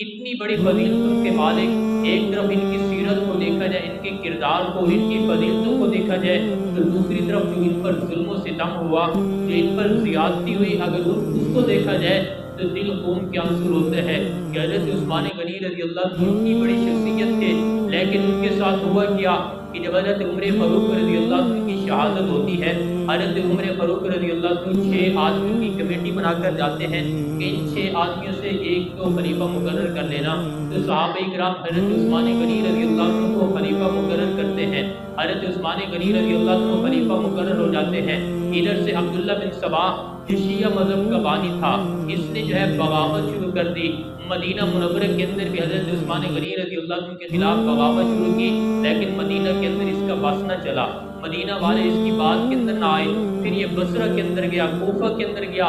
اتنی بڑی فضیلتوں کے مالک، ایک طرف ان کی سیرت کو دیکھا جائے، ان کے کردار کو، ان کی فضیلتوں کو دیکھا جائے، تو دوسری طرف جو ان پر ظلم و ستم ہوا، جو ان پر زیادتی ہوئی، اگر اس کو دیکھا جائے تو دل خون کے آنسو روتے ہیں کہ حضرت عثمان غنی رضی اللہ عنہ اتنی بڑی شخصیت تھے، لیکن ان کے ساتھ ہوا کیا کہ جب حضرت عمر فاروق رضی اللہ عنہ کی شہادت ہوتی ہے، حضرت عمر فاروق رضی اللہ عنہ 6 آدمیوں کی کمیٹی بنا کر جاتے ہیں کہ ان 6 آدمیوں سے ایک کو خلیفہ مقرر کر لینا، تو صحابہ کرام حضرت عثمان غنی رضی اللہ عنہ کو خلیفہ مقرر کرتے ہیں۔ حضرت عثمان غنی رضی اللہ عنہ کو خلیفہ مقرر ہو جاتے ہیں۔ ادھر سے عبداللہ بن سبا جو شیعہ مذہب کا بانی تھا، اس نے جو ہے بغاوت شروع کر دی۔ مدینہ منورہ کے اندر بھی حضرت عثمان غنی رضی اللہ عنہ کے خلاف بغاوت شروع کی، لیکن مدینہ کے اندر اس کا بس نہ چلا، مدینہ والے اس کی بات کے اندر نہ آئے۔ پھر یہ بصرہ کے اندر گیا، کوفہ کے اندر گیا،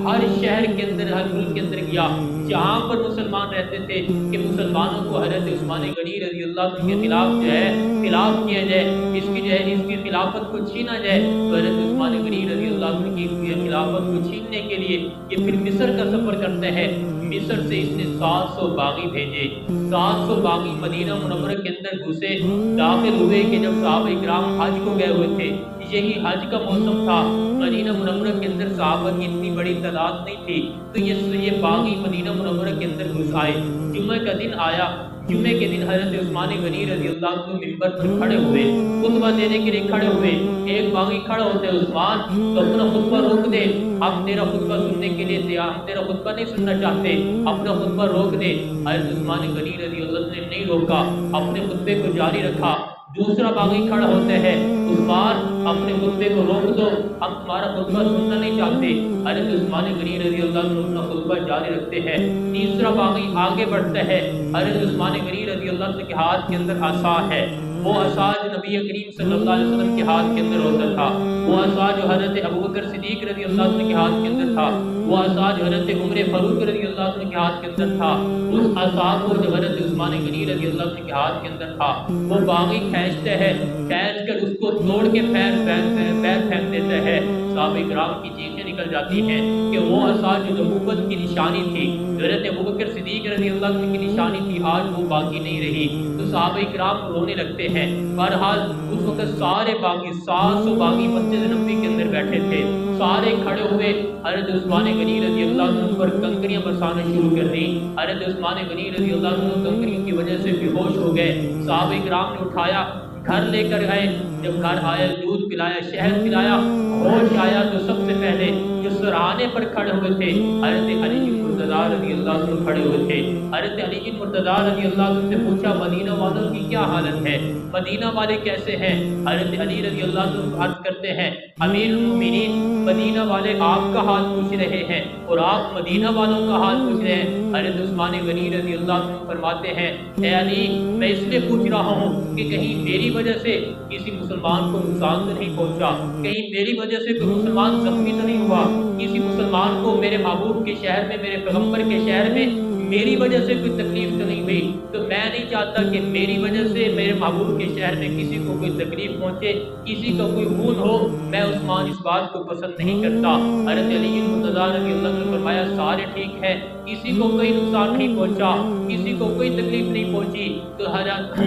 ہر شہر کے اندر، ہر ملک کے اندر گیا جہاں پر مسلمان رہتے تھے کہ مسلمانوں کو حضرت عثمان غنی رضی اللہ عنہ کے خلاف جو ہے خلاف کیا جائے، اس کی خلافت کو چھینا جائے۔ تو حضرت عثمان غنی رضی اللہ عنہ کی خلافت کو چھیننے کے لیے یہ پھر مصر کا سفر کرتے ہیں۔ مصر سے اس نے 700 باغی بھیجے، 700 باغی مدینہ منورہ کے اندر گھسے، داخل ہوئے کہ جب صحابہ کرام حج کو گئے ہوئے تھے، یہی حج کا موسم تھا، مدینہ منورہ کے اندر صحابہ کی اتنی بڑی تعداد نہیں تھی، تو یہ باغی مدینہ منورہ کے اندر گھس آئے۔ جمعہ کا دن آیا، جمعے کے دن حضرت عثمان غنی رضی اللہ عنہ ممبر پر کھڑے ہوئے، خطبہ دینے کے لیے کھڑے ہوئے۔ ایک باغی کھڑا ہوتے ہیں، عثمان تو اپنا خطبہ روک دے، ہم تیرا خطبہ سننے کے لیے تیار، ہم تیرا خطبہ نہیں سننا چاہتے، اپنا خطبہ روک دے۔ حضرت عثمان غنی رضی اللہ عنہ نے نہیں روکا، اپنے خطبے کو جاری رکھا۔ دوسرا باغی کھڑا ہوتے ہیں، عثمان اپنے خطبے کو روک دو، ہم تمہارا خطبہ سننا نہیں چاہتے۔ حضرت عثمان غنی رضی اللہ عنہ اپنا خطبہ جاری رکھتے ہیں۔ تیسرا باغی آگے بڑھتا ہے، حضرت عثمان غنی رضی اللہ عنہ کے ہاتھ کے اندر عصا ہے، وہ عصا جو نبی کریم صلی اللہ علیہ وسلم کے ہاتھ کے اندر ہوتا تھا، وہ عصا جو حضرت ابوبکر صدیق رضی اللہ عنہ کے ہاتھ کے اندر تھا، وہ عصا جو حضرت عمر فاروق رضی اللہ عنہ کے ہاتھ کے اندر تھا، اس عصا کو جو حضرت عثمان غنی رضی اللہ عنہ کے ہاتھ کے اندر تھا، وہ باغی کھینچتے ہیں، کھینچ کر اس کو توڑ کے پیر پھینک دیتا ہے۔ صحابہ کرام کی چیخیں نکل جاتی ہیں کہ وہ عصا جو نبوت کی نشانی تھی، حضرت ابوبکر صدیق رضی اللہ عنہ کی نشانی تھی، آج وہ باقی نہیں رہی۔ تو صحابہ کرام رونے لگتے ہیں۔ بہرحال اس وقت سارے باغی 700 باغی مسجد نبوی کے اندر بیٹھے تھے، سارے کھڑے ہوئے، حضرت عثمان غنی رضی اللہ عنہ پر کنکریاں برسانا شروع کر دی۔ حضرت عثمان غنی رضی اللہ عنہ کنکریوں کی وجہ سے بے ہوش ہو گئے۔ صحابہ کرام نے اٹھایا، گھر لے کر گئے، جب گھر آیا دودھ پلایا، شہد پلایا، ہوش آیا تو سب سے پہلے جو سرانے پر کھڑے ہوئے تھے حضرت علی مرتضیٰ رضی اللہ عنہ کھڑے ہوئے تھے۔ حضرت علی مرتضیٰ رضی اللہ عنہ سے پوچھا مدینہ والوں کی کیا حالت ہے، مدینہ والے کیسے ہیں؟ حضرت علی رضی اللہ عنہ عرض کرتے ہیں امیر المومنین، مدینہ والے آپ کا حال پوچھ رہے ہیں اور آپ مدینہ والوں کا حال پوچھ رہے ہیں۔ حضرت عثمان غنی رضی اللہ عنہ فرماتے ہیں اے علی، میں اس لیے پوچھ رہا ہوں کہ کہیں میری وجہ سے کسی مسلمان کو نقصان تو نہیں پہنچا، کہیں میری وجہ سے کوئی مسلمان زخمی تو نہیں ہوا، کسی مسلمان کو میرے محبوب کے شہر میں، میرے پیغمبر کے شہر میں میری وجہ سے کوئی تکلیف تو نہیں ہوئی، تو میں نہیں چاہتا کہ میری وجہ سے میرے محبوب کے شہر میں کسی کو کوئی تکلیف پہنچے، کسی کا کوئی خون ہو، میں عثمان اس بات کو پسند نہیں کرتا۔ حضرت علی مرتضیٰ رضی اللہ عنہ نے فرمایا سارے ٹھیک ہے، کسی کو کوئی نقصان نہیں پہنچا، کسی کو کوئی تکلیف نہیں پہنچی۔ تو حضرت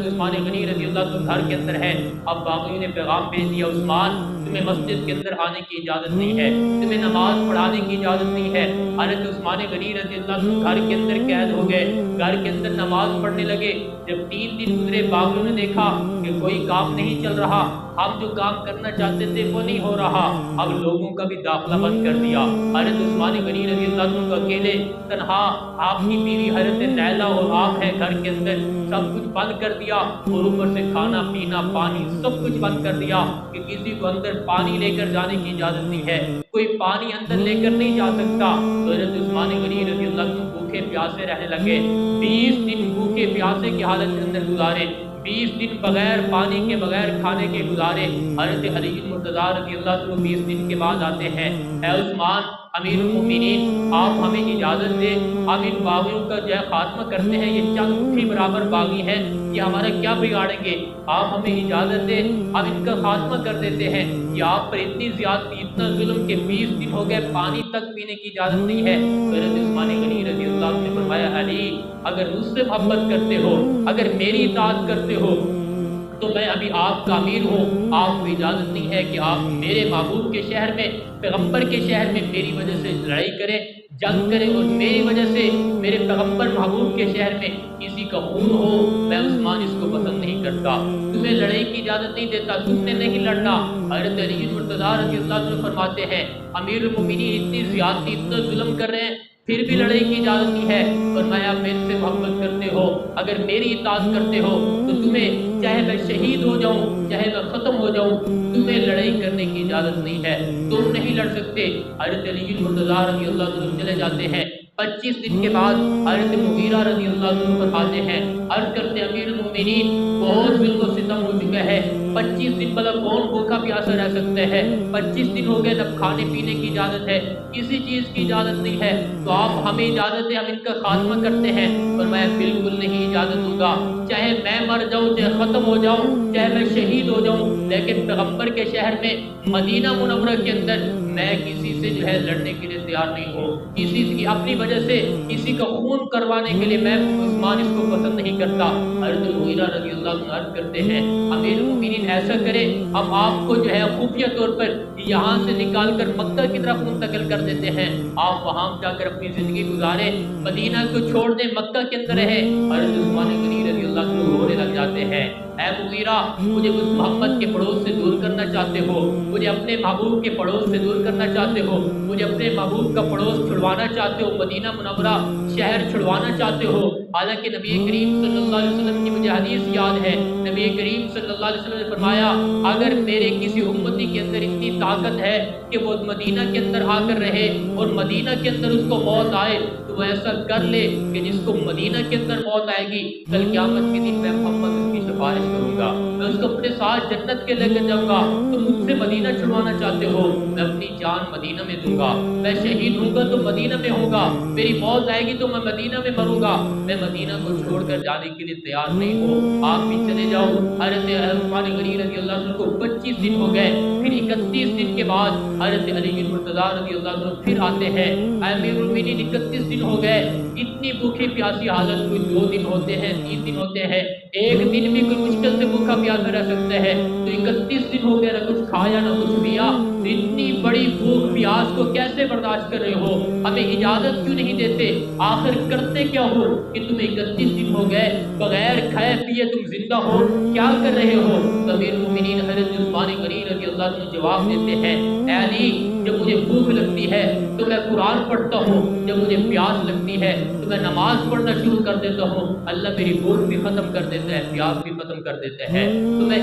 عثمان غنی رضی اللہ عنہ گھر کے اندر ہے، اب باغیوں نے پیغام بھیج دیا عثمان تمہیں مسجد کے اندر آنے کی اجازت نہیں ہے، تمہیں نماز پڑھانے کی اجازت نہیں ہے۔ حضرت عثمان غنی رضی اللہ عنہ گھر کے اندر قید ہو گئے، گھر کے اندر نماز پڑھنے لگے۔ جب 3 دن گزرے، باغیوں نے دیکھا کہ کوئی کام نہیں چل رہا، ہم جو کام کرنا چاہتے تھے وہ نہیں ہو رہا، اب لوگوں کا بھی داخلہ بند کر دیا۔ حضرت عثمان غنی رضی اللہ عنہ کو اکیلے تنہا، آپ کی بیوی حضرت نیلہ اور آپ ہے گھر کے اندر، سب کچھ بند کر دیا، اور اوپر سے کھانا پینا پانی سب کچھ بند کر دیا کہ کسی کو اندر پانی لے کر جانے کی اجازت نہیں ہے، کوئی پانی اندر لے کر نہیں جا سکتا۔ تو حضرت عثمان غنی رضی اللہ عنہ بھوکے پیاسے رہنے لگے، 20 دن بھوکے پیاسے کی حالت کے اندر گزارے، 20 دن بغیر پانی کے بغیر کھانے کے گزارے۔ حضرت علی مرتضیٰ رضی اللہ عنہ 20 دن کے بعد آتے ہیں، اے عثمان امیر المومنین، آپ ہمیں اجازت دیں، ہم ان باغیوں کا جو ہے خاتمہ کرتے ہیں، یہ چند مٹھی برابر باغی ہیں، یہ ہمارا کیا بگاڑیں گے، آپ ہمیں اجازت دیں، ہم ان کا خاتمہ کر دیتے ہیں، یہ آپ پر اتنی زیادتی इतना जुल्म के 20 दिन हो गए, पानी तक पीने की इजाज़त नहीं है। तो हज़रत उस्मान गनी रज़ी अल्लाह अन्हु ने फरमाया, अली अगर मुझसे मोहब्बत करते हो, अगर मेरी इताअत करते हो, तो मैं अभी आपका अमीर हूँ, आपको इजाज़त नहीं है कि आप मेरे महबूब के शहर में, पैगम्बर के शहर में मेरी वजह से लड़ाई करें, जंग करें और मेरी वजह से मेरे पैगम्बर महबूब के शहर में किसी का खून हो। मैं उस्मान इसको पसंद नहीं करता, तुम्हें लड़ाई की इजाज़त नहीं देता, तुमने नहीं लड़ना। हज़रत अली मुर्तज़ा रज़ी अल्लाह अन्हु फरमाते हैं, अमीरुल मोमिनीन इतनी ज़्यादती, इतना जुल्म कर रहे हैं, फिर भी लड़ाई की इजाज़त नहीं है। और मैं आप मेरे से मोहब्बत करते हो, अगर मेरी इताअत करते हो, तो तुम्हें चाहे मैं शहीद हो जाऊं, चाहे मैं ख़त्म हो जाऊं, तुम्हें लड़ाई करने की इजाज़त नहीं है, तुम नहीं लड़ सकते। हज़रत अली मुर्तज़ा रज़ी अल्लाह अन्हु चले जाते हैं। 25 दिन के बाद हज़रत मुगीरा रज़ी अल्लाह अन्हु फरमाते हैं, अर्ज़ करते अमीरुल मोमिनीन बहुत जुल्म व सितम हो चुका है, 25 दिन भला कौन भूखा प्यासा रह सकता है? 25 दिन हो गए, न खाने पीने की इजाज़त है, किसी चीज़ की इजाज़त नहीं है, तो आप हमें इजाज़त दें, हम इनका खात्मा करते हैं। और मैं बिल्कुल नहीं इजाज़त दूंगा, चाहे मैं मर जाऊं, चाहे ख़त्म हो जाऊं, चाहे मैं शहीद हो जाऊं, लेकिन पैगम्बर के शहर में मदीना मुनव्वरा के अंदर मैं किसी से जो है लड़ने के लिए तैयार नहीं हूँ। किसी की अपनी वजह से किसी का खून करवाने के लिए मैं उस्मान इसको पसंद नहीं करता। हज़रत मुगीरा रज़ी अल्लाह अन्हु अर्ज़ करते हैं, अमीरुल मोमिनीन ऐसा करे, हम आपको जो है खुफिया तौर पर यहाँ से निकाल कर मक्का की तरफ मुंतकिल कर देते हैं, आप वहाँ जाकर अपनी ज़िंदगी गुजारें, मदीना को छोड़ दें, मक्का के अंदर रहे। हज़रत उस्मान गनी रज़ी अल्लाह अन्हु रोने लग जाते हैं, ऐ मुगीरा, मुझे उस मोहम्मद के पड़ोस से दूर करना चाहते हो, मुझे अपने महबूब के पड़ोस से दूर करना चाहते हो, मुझे अपने महबूब का पड़ोस छुड़वाना चाहते हो, मदीना मुनव्वरा शहर छुड़वाना चाहते हो। हालांकि नबी करीम सल्लल्लाहु अलैहि वसल्लम की मुझे हदीस याद है, नबी करीम सल्लल्लाहु अलैहि वसल्लम ने फरमाया, अगर मेरे किसी उम्मती के अंदर इतनी ताकत है कि वो मदीना के अंदर आकर रहे और मदीना के अंदर उसको मौत आए, तो वो ऐसा कर ले कि जिसको मदीना के अंदर मौत आएगी, कल क़यामत के दिन मैं मोहम्मद उसकी सिफारिश करूंगा, मैं उसको अपने साथ जन्नत के लेकर जाऊंगा। तो मुझसे मदीना छुड़वाना चाहते हो, मैं अपनी जान मदीना में दूंगा, मैं शहीद होऊंगा तो मदीना में होगा, मेरी मौत आएगी तो मैं मदीना में मरूंगा, मैं मदीना को छोड़कर जाने के लिए तैयार नहीं हूँ, आप भी चले जाओ। हज़रत उस्मान गनी रज़ी अल्लाह अन्हु को 25 दिन हो गए, फिर 31 दिन के बाद हज़रत अली मुर्तज़ा रज़ी अल्लाह अन्हु फिर आते हैं। अमीरुल मोमिनीन 31 दिन हो गए, इतनी भूखी प्यासी हालत, कोई 2 दिन होते हैं, 3 दिन होते हैं, एक दिन भी कोई मुश्किल से भूखा प्यासा रह सकता है, तो 31 दिन हो गए, ना कुछ खाया ना कुछ पिया, इतनी बड़ी भूख प्यास को कैसे बर्दाश्त कर रहे हो? हमें इजाजत क्यों नहीं देते? आखिर करते क्या हो कि तुम्हें 31 दिन हो गए बगैर खाए पिए तुम जिंदा हो, क्या कर रहे हो? तो अमीरुल मोमिनीन हज़रत उस्मान गनी रज़ी अल्लाह अन्हु जवाब देते हैं, ऐ अली, जब मुझे भूख लगती है तो मैं कुरान पढ़ता हूँ, जब मुझे प्यास लगती है तो मैं नमाज पढ़ना शुरू कर देता हूँ, अल्लाह मेरी भूख भी खत्म कर देता है, प्यास भी खत्म कर देता है। तो मैं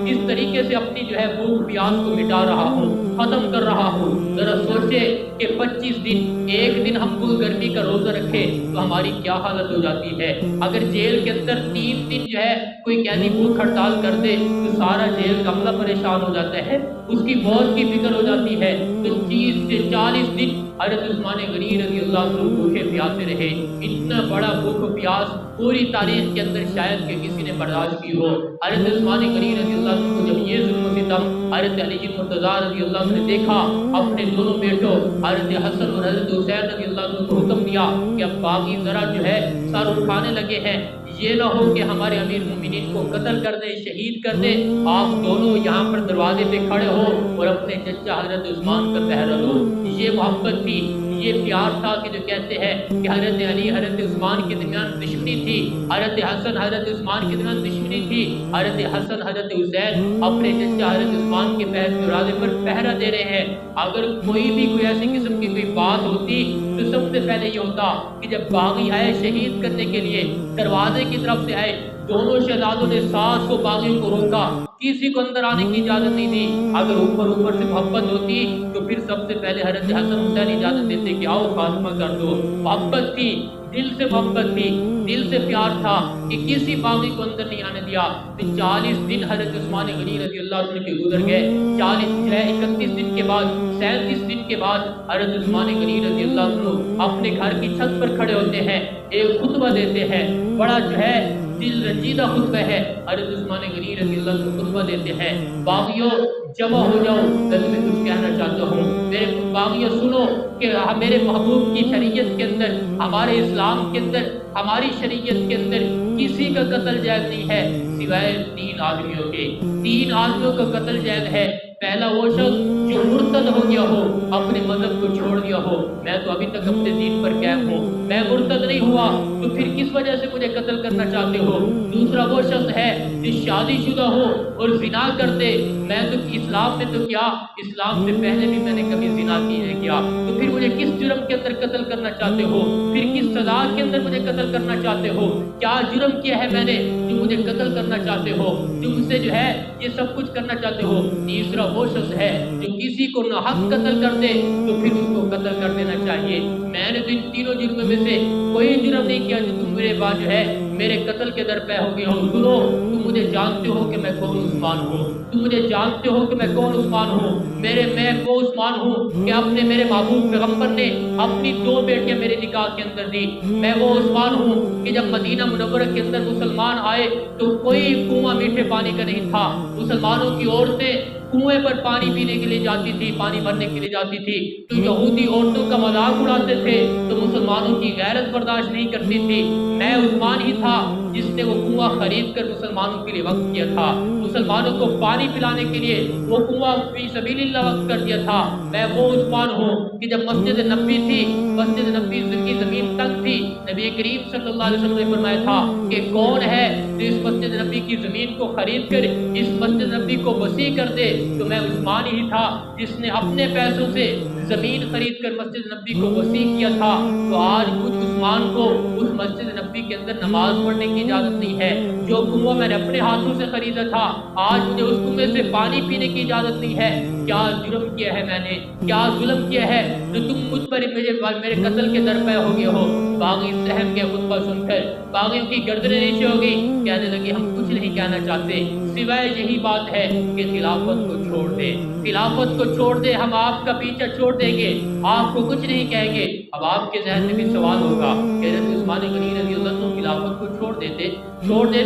इस तरीके से अपनी जो है भूख प्यास को मिटा रहा हूँ, खत्म कर रहा हूँ। जरा सोचे कि 25 दिन, एक दिन हम कोई गर्मी का रोजा रखें तो हमारी क्या हालत हो जाती है। अगर जेल के अंदर 3 दिन जो है कोई कैदी भूख हड़ताल कर दे तो सारा जेल का अमला परेशान हो जाता है, उसकी मौत की फिक्र हो जाती है। तो 30 से 40 दिन हज़रत उस्मान गनी रज़ी अल्लाह अन्हु भूखे प्यासे रहे। इतना बड़ा भूख प्यास पूरी तारीख के अंदर शायद के किसी ने बर्दाश्त की हो। हज़रत उस्मान गनी रज़ी अल्लाह अन्हु को जब ये जुल्म सितम हज़रत अली मुर्तज़ा रज़ी अल्लाह अन्हु ने देखा, अपने दोनों बेटों हज़रत हसन और हज़रत हुसैन रज़ी अल्लाह अन्हु को हुक्म दिया कि अब बाकी जरा जो है सर उठाने लगे हैं, ये ना हो कि हमारे अमीर मोमिनीन को कत्ल कर दे, शहीद कर दे, आप दोनों यहाँ पर दरवाजे पे खड़े हो और अपने चचा हज़रत उस्मान का पहरा लो। ये मोहब्बत थी, ये प्यार था कि जो कहते हैं कि हज़रत अली हज़रत उस्मान के दरमियान दुश्मनी थी, हज़रत हसन हज़रत उस्मान के दरमियान दुश्मनी थी, हज़रत हसन हज़रत हुसैन अपने चचा हज़रत उस्मान के दरवाजे पर पहरा दे रहे हैं। अगर कोई ऐसी किस्म की कोई बात होती तो सबसे पहले ये होता कि जब बागी आए शहीद करने के लिए, दरवाजे की तरफ से आए, दोनों शहजादों ने 700 बागियों को रोका, किसी को अंदर आने की इजाजत नहीं दी। अगर ऊपर से मोहब्बत होती तो फिर सबसे पहले हज़रत हसन हुसैन इजाजत देते कि आओ खात्मा कर दो। मोहब्बत थी, दिल से मोहब्बत थी, दिल से प्यार था कि किसी बागी को अंदर नहीं आने दिया। तो 40 दिन हज़रत उस्मान गनी रज़ी अल्लाह अन्हु के गुजर गए। 31 दिन के बाद 37 दिन के बाद हज़रत उस्मान गनी रज़ी अल्लाह अन्हु अपने घर की छत पर खड़े होते हैं, एक खुतबा देते हैं, बड़ा जो है दिल रंजीदा खुतबा है। हज़रत उस्मान गनी रज़ी अल्लाह अन्हु खुतबा देते हैं, बागियों जमा हो जाओ, मैं तुम्हें कुछ कहना चाहता हूँ। मेरे बागियों सुनो कि मेरे महबूब की शरीयत के अंदर, हमारे इस्लाम के अंदर, हमारी शरीयत के अंदर किसी का कत्ल जायज़ नहीं है सिवाय 3 आदमियों के। 3 आदमियों का कत्ल जायज़ है। पहला वो शख्स जो मुर्तद हो गया हो, अपने मजहब को छोड़ दिया हो। मैं तो अभी तक अपने दीन पर कायम हूँ, मैं मुर्तद नहीं हुआ, तो फिर किस वजह से मुझे कत्ल करना चाहते हो? दूसरा वो शख्स है जो शादीशुदा हो और जिना कर दे। मैं तो इस्लाम में तो क्या, इस्लाम से पहले भी मैंने कभी जिना की है क्या, तो फिर मुझे किस जुर्म के अंदर कत्ल करना चाहते हो? फिर किस सजा के अंदर मुझे कत्ल करना चाहते हो? क्या जुर्म किया है मैंने जो मुझे कत्ल करना चाहते हो? तुमसे जो है ये सब कुछ करना चाहते हो। तीसरा वो शख्स है जो किसी को नाहक कत्ल कर दे, तो फिर उसको कत्ल कर देना चाहिए। मैंने तो इन तीनों जुर्म में से कोई जुर्म नहीं किया जो तुम मेरे बाद जो है मेरे कत्ल के दर पे हो गए हो। सुनो, तुम मुझे जानते हो कि मैं कौन उस्मान हूँ, तुम मुझे जानते हो कि मैं कौन उस्मान हूँ। मैं वो उस्मान हूँ कि अपने मेरे महबूब पैगम्बर ने अपनी 2 बेटियां मेरे निकाह के अंदर दी। मैं वो उस्मान हूँ कि जब मदीना मुनव्वरा के अंदर मुसलमान आए तो कोई कुआं मीठे पानी का नहीं था। मुसलमानों की औरतें कुएं पर पानी पीने के लिए जाती थी, पानी भरने के लिए जाती थी, तो यहूदी औरतों का मजाक उड़ाते थे, तो मुसलमानों की गैरत बर्दाश्त नहीं करती थी। मैं उस्मान ही था जिसने वो कुआं खरीद कर मुसलमानों के लिए वक्फ किया था। मुसलमानों को पानी पिलाने के लिए वो कुआं फी सबीलिल्लाह वक्फ कर दिया था। मैं वो उस्मान हूँ कि जब मस्जिद नबी थी, मस्जिद नबी की जमीन तक थी, नबी करीम सल्लल्लाहु अलैहि वसल्लम ने फरमाया था कि कौन है जो इस मस्जिद नबी की जमीन को खरीद कर इस मस्जिद नबी को वसी कर दे, तो मैं उस्मान ही था जिसने अपने पैसों से जमीन खरीद कर मस्जिद नबी को वसी किया था। तो आज कुछ उस्मान को उस मस्जिद नबी के अंदर नमाज पढ़ने की इजाजत नहीं है। जो कुआं मैंने अपने हाथों से खरीदा था, आज मुझे उस कुएं से पानी पीने की इजाजत नहीं है। क्या जुर्म किया है मैंने, क्या जुल्म किया है जो तुम मुझ पर मेरे कत्ल के दर पे हो गए हो? बागी सहम के खुतबा सुनकर बागियों की गर्दनें नीचे हो गई, कहने लगी हम कुछ नहीं कहना चाहते सिवाय यही बात है कि खिलाफत को छोड़ दे, खिलाफत को छोड़ दे, हम आपका पीछा छोड़ देंगे, आपको कुछ नहीं कहेंगे। अब आपके जहन में भी सवाल होगा कि हज़रत उस्मान गनी रज़ियल्लाहु अन्हु खिलाफत को छोड़ देते,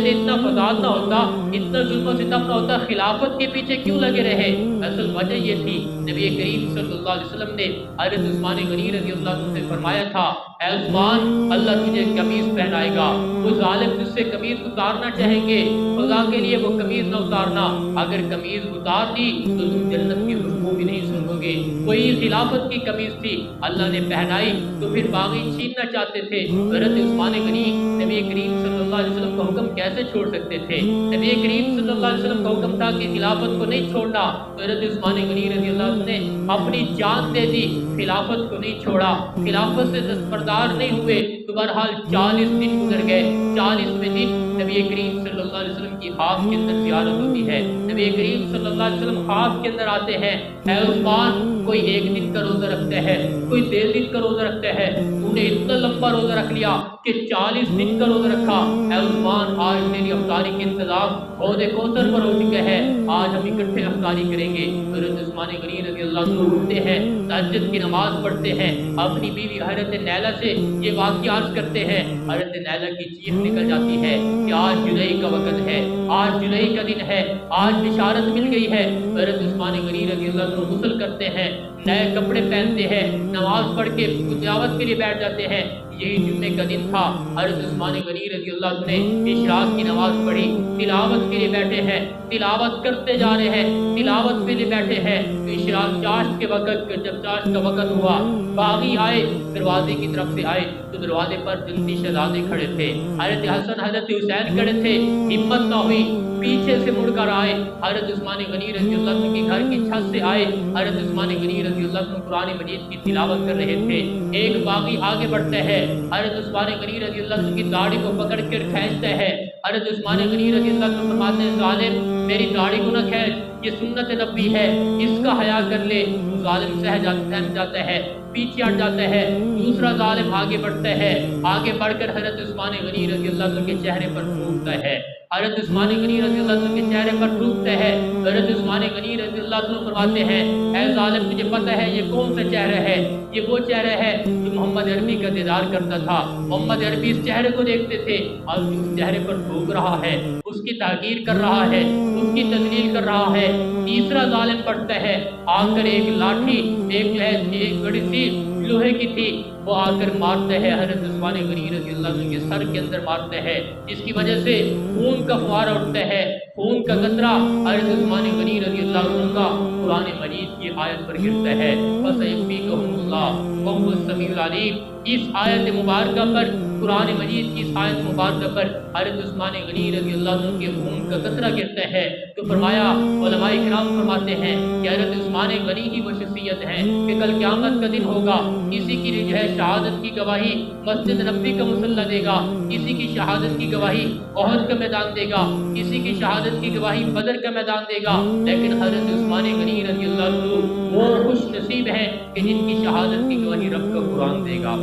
इतना फसाद ना होता, इतना जुल्म सितम ना होता, खिलाफत के पीछे क्यों लगे रहे? असल वजह ये थी, नबी करीम सल्लल्लाहु अलैहि वसल्लम ने हज़रत उस्मान गनी रज़ियल्लाहु अन्हु से फरमाया था, ऐ उस्मान, अल्लाह तुझे कमीज पहनाएगा। वो जालिम तुझसे कमीज उतारना चाहेंगे, खुदा के लिए वो कमीज न उतारना। अगर कमीज उतार दी तो तुम जन्नत की खुशबू भी नहीं सूंघोगे। कोई खिलाफत की कमीज थी, अल्लाह ने पहनाई, तो फिर बागी छीनना चाहते थे। हज़रत उस्मान गनी नबी करीम सल्लल्लाहु अलैहि वसल्लम का हुक्म कैसे छोड़ सकते थे? नबी करीम सल्लल्लाहु अलैहि वसल्लम का हुक्म था कि खिलाफत को नहीं छोड़ना, तो हज़रत उस्मान गनी रज़ियल्लाहु अन्हु ने अपनी जान दे दी, खिलाफत को नहीं छोड़ा, खिलाफत से दस्तबरदार नहीं हुए। तो बहरहाल 40 दिन गुजर गए। 40वें दिन नबी करीम सल्लल्लाहु अलैहि वसल्लम की ख्वाब के अंदर ज़ियारत होती है। नबी करीम सल्लल्लाहु अलैहि वसल्लम ख्वाब के अंदर आते हैं, ऐ उस्मान, कोई 1 दिन का रोज़ा रखता है, कोई 1.5 दिन का रोज़ा रखता है, तूने इतना लंबा रोज़ा रख लिया कि 40 दिन का रोज़ा रखा। ऐ उस्मान, आज तेरी अफ्तारी के इंतज़ाम हौज़े कौसर पर हो चुका है, आज हम इकट्ठे अफ्तारी करेंगे। हज़रत उस्मान गनी रज़ियल्लाहु अन्हु उठते हैं, तहज्जुद की नमाज़ पढ़ते हैं, अपनी बीवी हज़रत नैला से ये वाक़या अर्ज़ करते हैं। हज़रत नैला की चीख निकल जाती है कि आज जुलई का वक़्त है, आज जुलई का दिन है, आज बिशारत मिल गई है। हज़रत उस्मान गनी रज़ियल्लाहु अन्हु गुस्ल करते हैं, नए कपड़े पहनते हैं, नमाज़ पढ़ के तिलावत के लिए बैठ जाते हैं। यही जुम्मे का दिन था। हज़रत उस्मान गनी रज़ियल्लाहु अन्हु ने इशराक की नमाज़ पढ़ी, तिलावत के लिए बैठे हैं, तिलावत करते जा रहे हैं, तिलावत के लिए बैठे हैं। तो इशराक चाश्त के वक़्त, जब चाश्त का वक़्त हुआ, बागी आए, दरवाजे की तरफ से आए, तो दरवाजे पर जल्दी शहज़ादे खड़े थे, हज़रत हसन हज़रत हुसैन खड़े थे। हिम्मत ना हुई, पीछे से मुड़कर आए, हज़रत उस्मान गनी रज़ियल्लाहु अन्हु के घर की छत से आए। हज़रत उस्मान गनी रज़ियल्लाहु अन्हु कुरान मजीद की तिलावत कर रहे थे। एक बागी आगे बढ़ता है, हज़रत उस्मान गनी रज़ियल्लाहु अन्हु की दाढ़ी को पकड़ कर खींचता है। हज़रत उस्मान गनी रज़ियल्लाहु अन्हु फरमाते हैं, ज़ालिम, मेरी दाढ़ी को न खींच, ये सुन्नत नबी है, इसका हया कर ले। ज़ालिम सहम जाता है, पीछे हट जाता है। दूसरा ज़ालिम आगे बढ़ता है, आगे बढ़कर हज़रत उस्मान गनी रज़ियल्लाहु अन्हु के चेहरे पर फूंकता है। حضرت عثمان غنی رضی اللہ عنہ کے چہرے پر ٹوٹتا ہے۔ حضرت عثمان غنی رضی اللہ عنہ فرماتے ہیں اے ظالم تجھے پتہ ہے یہ کون سا چہرہ ہے؟ یہ وہ چہرہ ہے جو محمد عربی کا دیدار کرتا تھا۔ محمد عربی اس چہرے کو دیکھتے تھے اور اس چہرے پر ٹھوک رہا ہے، اس کی تحقیر کر رہا ہے، اس کی تذلیل کر رہا ہے۔ تیسرا ظالم پڑھتا ہے، آ کر ایک لاٹھی، ایک جو ہے ایک بڑی سی لوہے کی تھی، وہ آ کر مارتا ہے حضرت عثمان غنی رضی اللہ عنہ کے سر کے اندر مارتا ہے، جس کی وجہ سے خون کا فوارہ اٹھتا ہے، خون کا قطرہ حضرت عثمان غنی رضی اللہ عنہ کا قرآن مجید کی آیت پر گرتا ہے۔ فَسَيَكْفِيكَهُمُ اللَّهُ وَهُوَ السَّمِيعُ الْعَلِيمُ۔ اس آیت مبارکہ پر، قرآن مجید کی اس آیت مبارکہ پر حضرت عثمان غنی رضی اللہ عنہ کے خون کا قطرہ گرتا ہے تو فرمایا، علماء کرام فرماتے ہیں کہ حضرت عثمان غنی ہی وہ شخصیت ہے کہ کل قیامت کا دن ہوگا، کسی کی جو ہے شہادت کی گواہی مسجد نبوی کا مصلی دے گا، کسی کی شہادت کی گواہی احد کا میدان دے گا، کسی کی شہادت کی گواہی بدر کا میدان دے گا، لیکن حضرت عثمان غنی رضی اللہ عنہ وہ خوش نصیب ہیں کہ جن کی شہادت کی گواہی رب کا قرآن دے گا،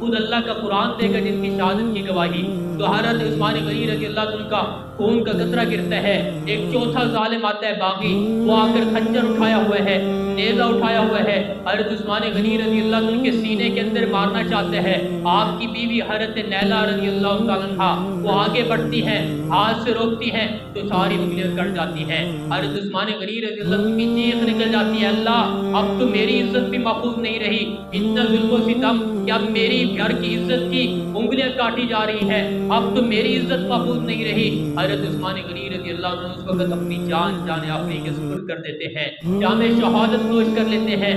خود اللہ کا قرآن دے گا جن کی شہادت کی گواہی۔ تو حضرت عثمان غنی رضی اللہ عنہ کا خون کا قطرہ گرتا ہے۔ ایک چوتھا ظالم آتا ہے باغی، وہ آ کر خنجر اٹھایا ہوا ہے، نیزہ اٹھایا ہوا ہے، حضرت عثمان غنی رضی اللہ عنہ کے سینے کے اندر مارنا چاہتے ہیں۔ آپ کی بیوی حضرت نیلہ رضی اللہ تعالیٰ عنہا وہ آگے بڑھتی ہیں، ہاتھ سے روکتی ہیں تو ساری انگلیاں کٹ جاتی ہیں۔ حضرت عثمان غنی رضی اللہ عنہ کی چیخ نکل جاتی ہے، اللہ اب تو میری عزت بھی محفوظ نہیں رہی، اتنا ظلم و ستم کہ اب میری گھر کی عزت کی انگلیاں کاٹی جا رہی ہیں، اب تو میری عزت محفوظ نہیں رہی۔ حضرت عثمان غنی رضی اللہ عنہ اس وقت اپنی جان آخری کے سپرد کر دیتے ہیں، جام شہادت نوش کر لیتے ہیں۔